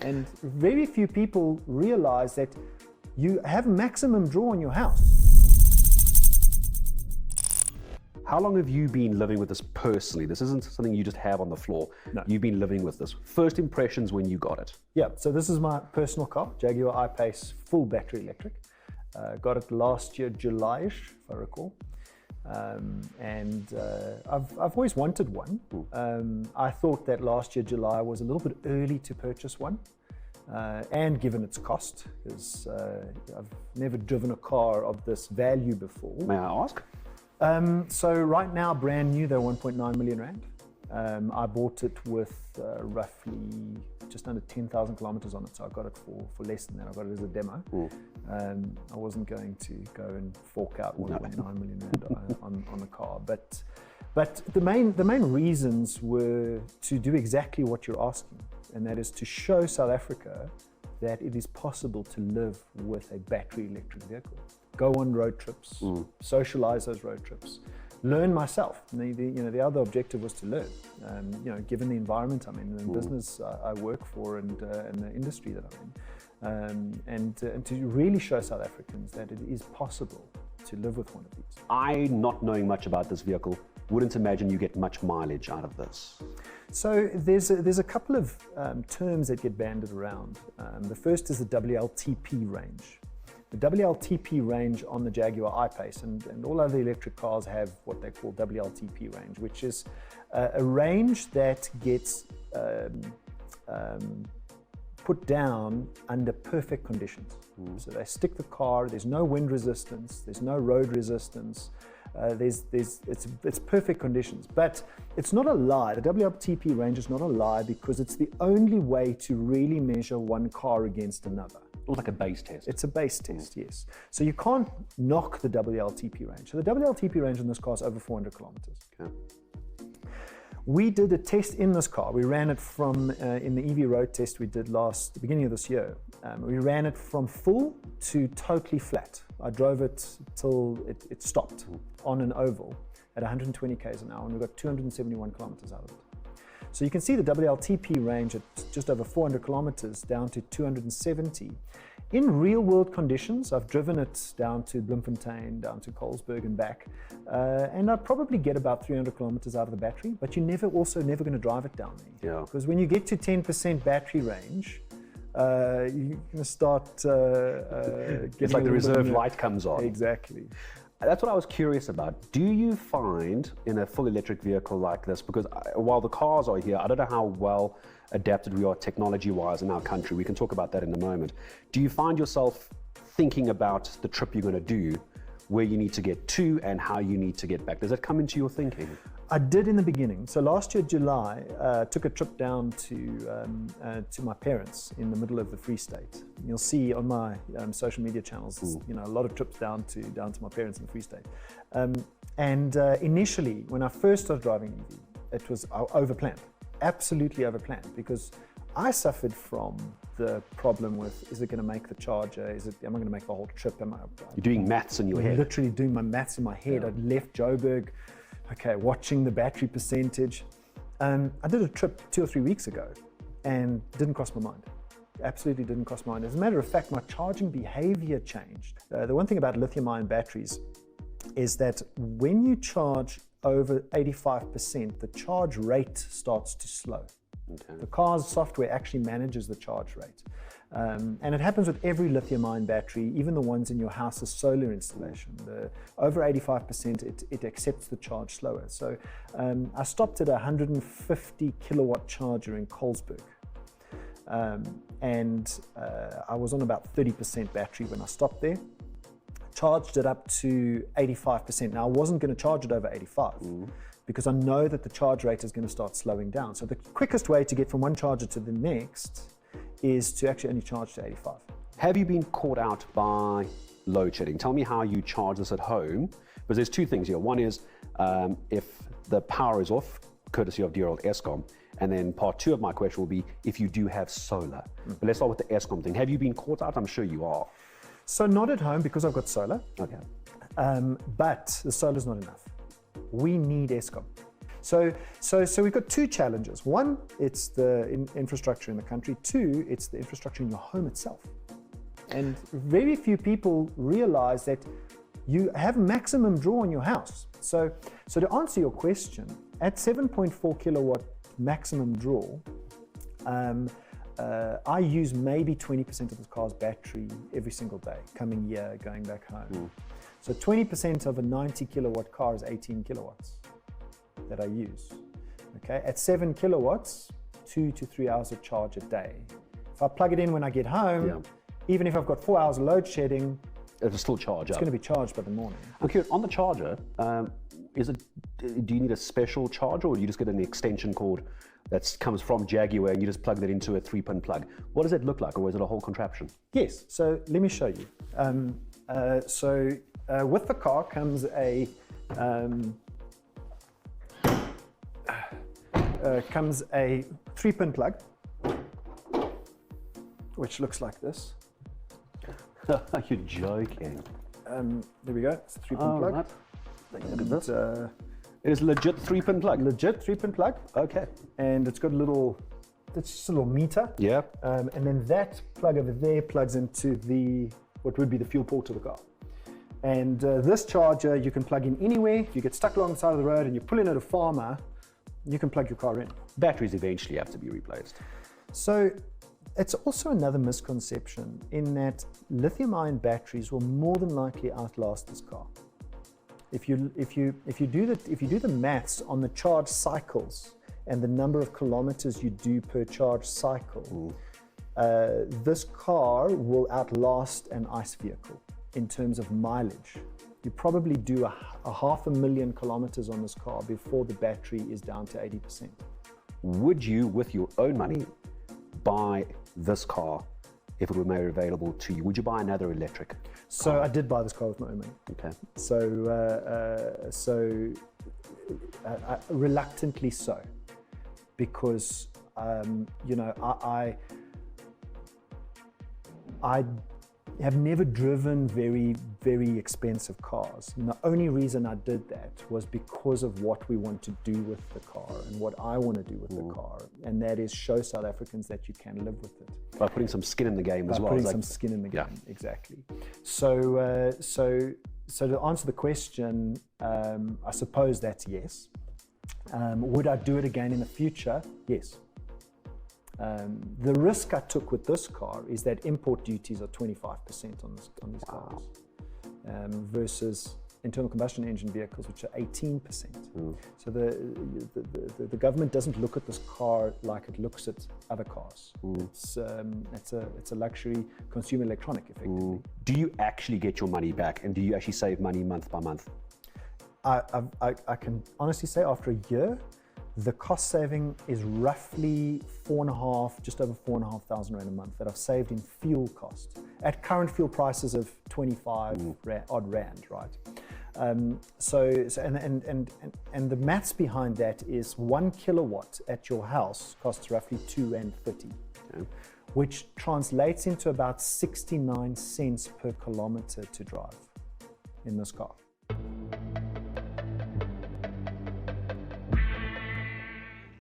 And very few people realize that you have maximum draw on your house. How long have you been living with this personally? This isn't something you just have on the floor. No. You've been living with this. First impressions when you got it? Yeah, so this is my personal car, Jaguar I-Pace, full battery electric. Got it last year, July-ish, if I recall. I've always wanted one. I thought that last year, July, was a little bit early to purchase one. And given its cost, because I've never driven a car of this value before. May I ask? So right now, brand new, they're 1.9 million rand. I bought it with roughly just under 10,000 kilometers on it, so I got it for less than that. I got it as a demo. I wasn't going to go and fork out 1.9 million rand on the car, but the main reasons were to do exactly what you're asking, and that is to show South Africa that it is possible to live with a battery electric vehicle. Go on road trips, socialize those road trips, learn myself. The other objective was to learn. Given the environment I'm in, the business I work for, and the industry that I'm in, and to really show South Africans that it is possible to live with one of these. I, not knowing much about this vehicle, wouldn't imagine you get much mileage out of this. So there's a couple of terms that get banded around. The first is the WLTP range. The WLTP range on the Jaguar I-Pace and all other electric cars have what they call WLTP range, which is a range that gets put down under perfect conditions. So they stick the car, there's no wind resistance, there's no road resistance, it's perfect conditions. But it's not a lie. The WLTP range is not a lie because it's the only way to really measure one car against another. Like a base test. It's a base test, yes. So you can't knock the WLTP range. So the WLTP range in this car is over 400 kilometers. Okay. We did a test in this car. We ran it from, in the EV road test we did the beginning of this year. We ran it from full to totally flat. I drove it till it stopped on an oval at 120 k's an hour, and we got 271 kilometers out of it. So you can see the WLTP range at just over 400 kilometers down to 270. In real world conditions, I've driven it down to Bloemfontein, down to Colesberg and back, and I probably get about 300 kilometers out of the battery, but you're also never going to drive it down there. Yeah. Because when you get to 10% battery range, you're going to start getting it's like the reserve light comes on. Exactly. That's what I was curious about. Do you find in a full electric vehicle like this, because while the cars are here, I don't know how well adapted we are technology-wise in our country. We can talk about that in a moment. Do you find yourself thinking about the trip you're going to do, where you need to get to and how you need to get back? Does that come into your thinking? I did in the beginning. So last year, July, took a trip down to my parents in the middle of the Free State. You'll see on my social media channels, a lot of trips down to my parents in the Free State. Initially, when I first started driving EV, it was overplanned, absolutely overplanned, because I suffered from the problem with, is it going to make the charger? Am I going to make the whole trip? You're doing maths in your head. Literally doing my maths in my head. Yeah. I'd left Joburg. Okay, watching the battery percentage. I did a trip 2 or 3 weeks ago and didn't cross my mind. Absolutely didn't cross my mind. As a matter of fact, my charging behavior changed. The one thing about lithium-ion batteries is that when you charge over 85%, the charge rate starts to slow. Okay. The car's software actually manages the charge rate. And it happens with every lithium-ion battery, even the ones in your house's solar installation. Over 85%, it accepts the charge slower. So I stopped at a 150 kilowatt charger in Colesberg. I was on about 30% battery when I stopped there. Charged it up to 85%. Now I wasn't going to charge it over 85 because I know that the charge rate is going to start slowing down. So the quickest way to get from one charger to the next is to actually only charge to 85. Have you been caught out by load shedding? Tell me how you charge this at home, because there's two things here. One is if the power is off, courtesy of dear old Eskom, and then part two of my question will be if you do have solar. But let's start with the Eskom thing. Have you been caught out? I'm sure you are. So not at home because I've got solar, Okay. but the solar's not enough. We need Eskom. So we've got two challenges. One, it's the infrastructure in the country. Two, it's the infrastructure in your home itself. And very few people realize that you have maximum draw in your house. So to answer your question, at 7.4 kilowatt maximum draw, I use maybe 20% of the car's battery every single day, coming here, going back home. So 20% of a 90 kilowatt car is 18 kilowatts that I use. Okay, at 7 kilowatts, 2 to 3 hours of charge a day. If I plug it in when I get home, even if I've got 4 hours of load shedding, it'll still charge it's up. going to be charged by the morning. I'm curious, on the charger, do you need a special charger, or do you just get an extension cord that comes from Jaguar and you just plug that into a 3-pin plug? What does it look like, or is it a whole contraption? Yes, so let me show you. With the car comes a 3-pin plug, which looks like this. You're joking. There we go. It's a 3-pin plug. Right. Look at this. It is legit 3-pin plug. Legit 3-pin plug. Okay. And it's got a little, it's just a little meter. Yeah. And then that plug over there plugs into what would be the fuel port of the car. And this charger you can plug in anywhere. If you get stuck along the side of the road and you're pulling at a farmer, you can plug your car in. Batteries eventually have to be replaced. So it's also another misconception in that lithium-ion batteries will more than likely outlast this car. If you do the maths on the charge cycles and the number of kilometers you do per charge cycle, this car will outlast an ICE vehicle in terms of mileage. You probably do a 500,000 kilometers on this car before the battery is down to 80%. Would you, with your own money, buy this car if it were made available to you? Would you buy another electric? So I did buy this car with my own money. Okay. Reluctantly so, because I have never driven very, very expensive cars. And the only reason I did that was because of what we want to do with the car and what I want to do with the car. And that is show South Africans that you can live with it. By putting some skin in the game as well. By putting some skin in the game, exactly. So to answer the question, I suppose that's yes. Would I do it again in the future? Yes. The risk I took with this car is that import duties are 25% on these cars, versus internal combustion engine vehicles, which are 18%. So the government doesn't look at this car like it looks at other cars. It's a luxury consumer electronic, effectively. Do you actually get your money back, and do you actually save money month by month? I can honestly say after a year, the cost saving is roughly just over 4,500 Rand a month that I've saved in fuel cost at current fuel prices of 25 odd Rand, right? And the maths behind that is 1 kilowatt at your house costs roughly 2.30 Rand, which translates into about 69 cents per kilometer to drive in this car.